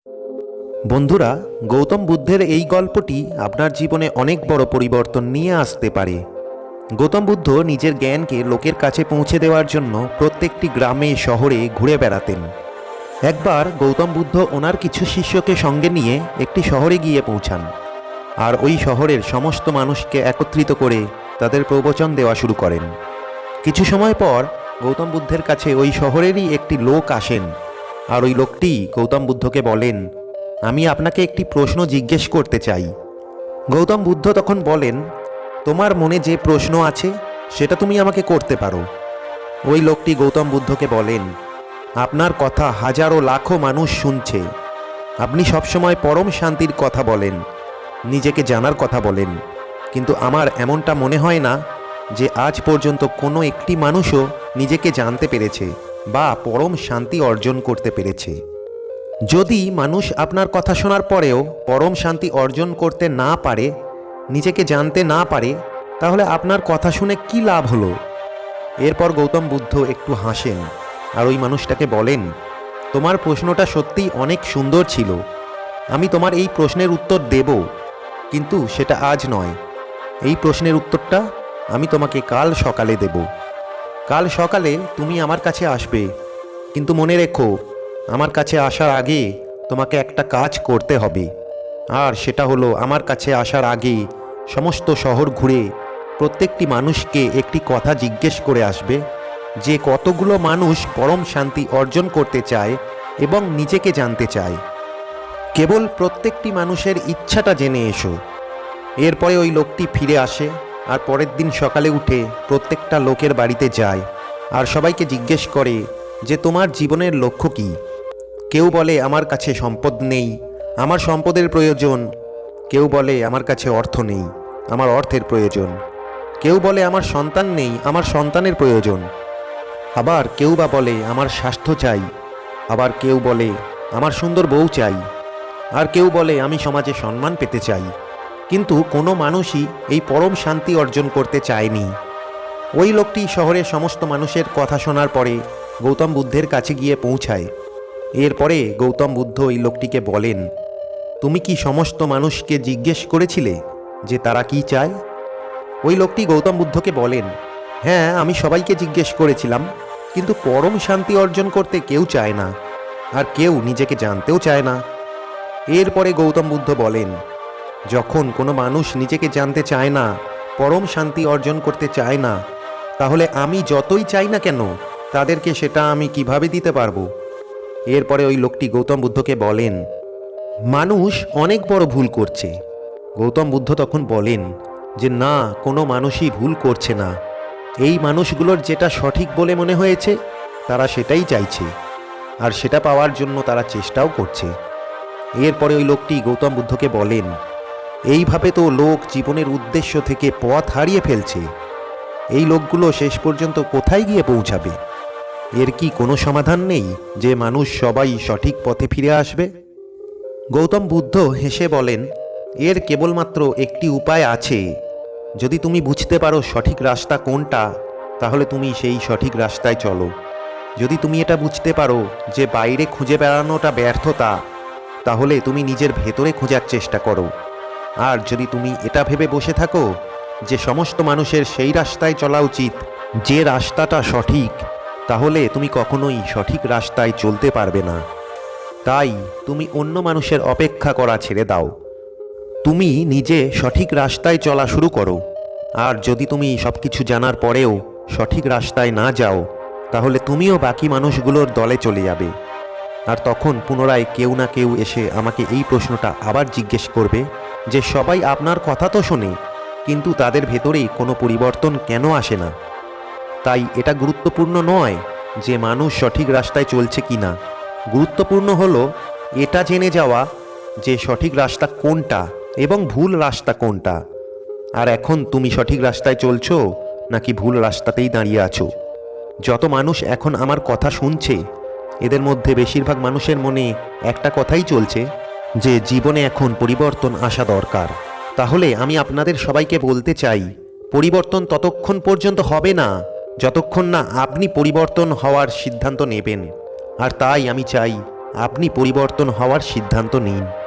বন্ধুরা, গৌতম বুদ্ধের এই গল্পটি আপনার জীবনে অনেক বড় পরিবর্তন নিয়ে আসতে পারে। গৌতম বুদ্ধ নিজের জ্ঞানকে লোকের কাছে পৌঁছে দেওয়ার জন্য প্রত্যেকটি গ্রামে শহরে ঘুরে বেড়াতেন। একবার গৌতম বুদ্ধ ওনার কিছু শিষ্যকে সঙ্গে নিয়ে একটি শহরে গিয়ে পৌঁছান, আর ওই শহরের সমস্ত মানুষকে একত্রিত করে তাদের প্রবচন দেওয়া শুরু করেন। কিছু সময় পর গৌতম বুদ্ধের কাছে ওই শহরেরই একটি লোক আসেন, আর ওই লোকটি গৌতম বুদ্ধকে বলেন, আমি আপনাকে একটি প্রশ্ন জিজ্ঞেস করতে চাই। গৌতম বুদ্ধ তখন বলেন, তোমার মনে যে প্রশ্ন আছে সেটা তুমি আমাকে করতে পারো। ওই লোকটি গৌতম বুদ্ধকে বলেন, আপনার কথা হাজারো লাখো মানুষ শুনছে। আপনি সবসময় পরম শান্তির কথা বলেন, নিজেকে জানার কথা বলেন, কিন্তু আমার এমনটা মনে হয় না যে আজ পর্যন্ত কোনো একটি মানুষও নিজেকে জানতে পেরেছে বা পরম শান্তি অর্জন করতে পেরেছে। যদি মানুষ আপনার কথা শোনার পরেও পরম শান্তি অর্জন করতে না পারে, নিজেকে জানতে না পারে, তাহলে আপনার কথা শুনে কি লাভ হলো? এরপর গৌতম বুদ্ধ একটু হাসেন আর ওই মানুষটাকে বলেন, তোমার প্রশ্নটা সত্যিই অনেক সুন্দর ছিল। আমি তোমার এই প্রশ্নের উত্তর দেব, কিন্তু সেটা আজ নয়। এই প্রশ্নের উত্তরটা আমি তোমাকে কাল সকালে দেব। কাল সকালে তুমি আমার কাছে আসবে, কিন্তু মনে রেখো, আমার কাছে আসার আগে তোমাকে একটা কাজ করতে হবে। আর সেটা হলো, আমার কাছে আসার আগে সমস্ত শহর ঘুরে প্রত্যেকটি মানুষকে একটি কথা জিজ্ঞেস করে আসবে যে কতগুলো মানুষ পরম শান্তি অর্জন করতে চায় এবং নিজেকে জানতে চায়। কেবল প্রত্যেকটি মানুষের ইচ্ছাটা জেনে এসো। এরপরে ওই লোকটি ফিরে আসে আর পরের দিন সকালে উঠে প্রত্যেকটা লোকের বাড়িতে যায় আর সবাইকে জিজ্ঞেস করে যে তোমার জীবনের লক্ষ্য কী। কেউ বলে আমার কাছে সম্পদ নেই, আমার সম্পদের প্রয়োজন। কেউ বলে আমার কাছে অর্থ নেই, আমার অর্থের প্রয়োজন। কেউ বলে আমার সন্তান নেই, আমার সন্তানের প্রয়োজন। আবার কেউ বা বলে আমার স্বাস্থ্য চাই, আবার কেউ বলে আমার সুন্দর বউ চাই, আর কেউ বলে আমি সমাজে সম্মান পেতে চাই। কিন্তু কোনো মানুষই এই পরম শান্তি অর্জন করতে চায়নি। ওই লোকটি শহরের সমস্ত মানুষের কথা শোনার পরে গৌতম বুদ্ধের কাছে গিয়ে পৌঁছায়। এরপরে গৌতম বুদ্ধ ওই লোকটিকে বলেন, তুমি কি সমস্ত মানুষকে জিজ্ঞেস করেছিলে যে তারা কি চায়? ওই লোকটি গৌতম বুদ্ধকে বলেন, হ্যাঁ, আমি সবাইকে জিজ্ঞেস করেছিলাম, কিন্তু পরম শান্তি অর্জন করতে কেউ চায় না, আর কেউ নিজেকে জানতেও চায় না। এরপরে গৌতম বুদ্ধ বলেন, যখন কোনো মানুষ নিজেকে জানতে চায় না, পরম শান্তি অর্জন করতে চায় না, তাহলে আমি যতই চাই না কেন তাদেরকে সেটা আমি কিভাবে দিতে পারবো? এরপরে ওই লোকটি গৌতম বুদ্ধকে বলেন, মানুষ অনেক বড় ভুল করছে। গৌতম বুদ্ধ তখন বলেন যে না, কোনো মানুষই ভুল করছে না। এই মানুষগুলোর যেটা সঠিক বলে মনে হয়েছে তারা সেটাই চাইছে, আর সেটা পাওয়ার জন্য তারা চেষ্টাও করছে। এরপরে ওই লোকটি গৌতম বুদ্ধকে বলেন, এইভাবে তো লোক জীবনের উদ্দেশ্য থেকে পথ হারিয়ে ফেলছে। এই লোকগুলো শেষ পর্যন্ত কোথায় গিয়ে পৌঁছাবে? এর কি কোনো সমাধান নেই যে মানুষ সবাই সঠিক পথে ফিরে আসবে? গৌতম বুদ্ধ হেসে বলেন, এর কেবলমাত্র একটি উপায় আছে। যদি তুমি বুঝতে পারো সঠিক রাস্তা কোনটা, তাহলে তুমি সেই সঠিক রাস্তায় চলো। যদি তুমি এটা বুঝতে পারো যে বাইরে খুঁজে বেড়ানোটা ব্যর্থতা, তাহলে তুমি নিজের ভেতরে খোঁজার চেষ্টা করো। আর যদি তুমি এটা ভেবে বসে থাকো যে সমস্ত মানুষের সেই রাস্তায় চলা উচিত যে রাস্তাটা সঠিক, তাহলে তুমি কখনোই সঠিক রাস্তায় চলতে পারবে না। তাই তুমি অন্য মানুষের অপেক্ষা করা ছেড়ে দাও, তুমি নিজে সঠিক রাস্তায় চলা শুরু করো। আর যদি তুমি সব কিছু জানার পরেও সঠিক রাস্তায় না যাও, তাহলে তুমিও বাকি মানুষগুলোর দলে চলে যাবে। আর তখন পুনরায় কেউ না কেউ এসে আমাকে এই প্রশ্নটা আবার জিজ্ঞেস করবে যে সবাই আপনার কথা তো শোনে, কিন্তু তাদের ভেতরেই কোনো পরিবর্তন কেন আসে না? তাই এটা গুরুত্বপূর্ণ নয় যে মানুষ সঠিক রাস্তায় চলছে কি না। গুরুত্বপূর্ণ হলো এটা জেনে যাওয়া যে সঠিক রাস্তা কোনটা এবং ভুল রাস্তা কোনটা। আর এখন তুমি সঠিক রাস্তায় চলছো নাকি ভুল রাস্তাতেই দাঁড়িয়ে আছো? যত মানুষ এখন আমার কথা শুনছে, এদের মধ্যে বেশিরভাগ মানুষের মনে একটা কথাই চলছে যে জীবনে এখন পরিবর্তন আসা দরকার। তাহলে আমি আপনাদের সবাইকে বলতে চাই, পরিবর্তন ততক্ষণ পর্যন্ত হবে না যতক্ষণ না আপনি পরিবর্তন হওয়ার সিদ্ধান্ত নেবেন। আর তাই আমি চাই আপনি পরিবর্তন হওয়ার সিদ্ধান্ত নিন।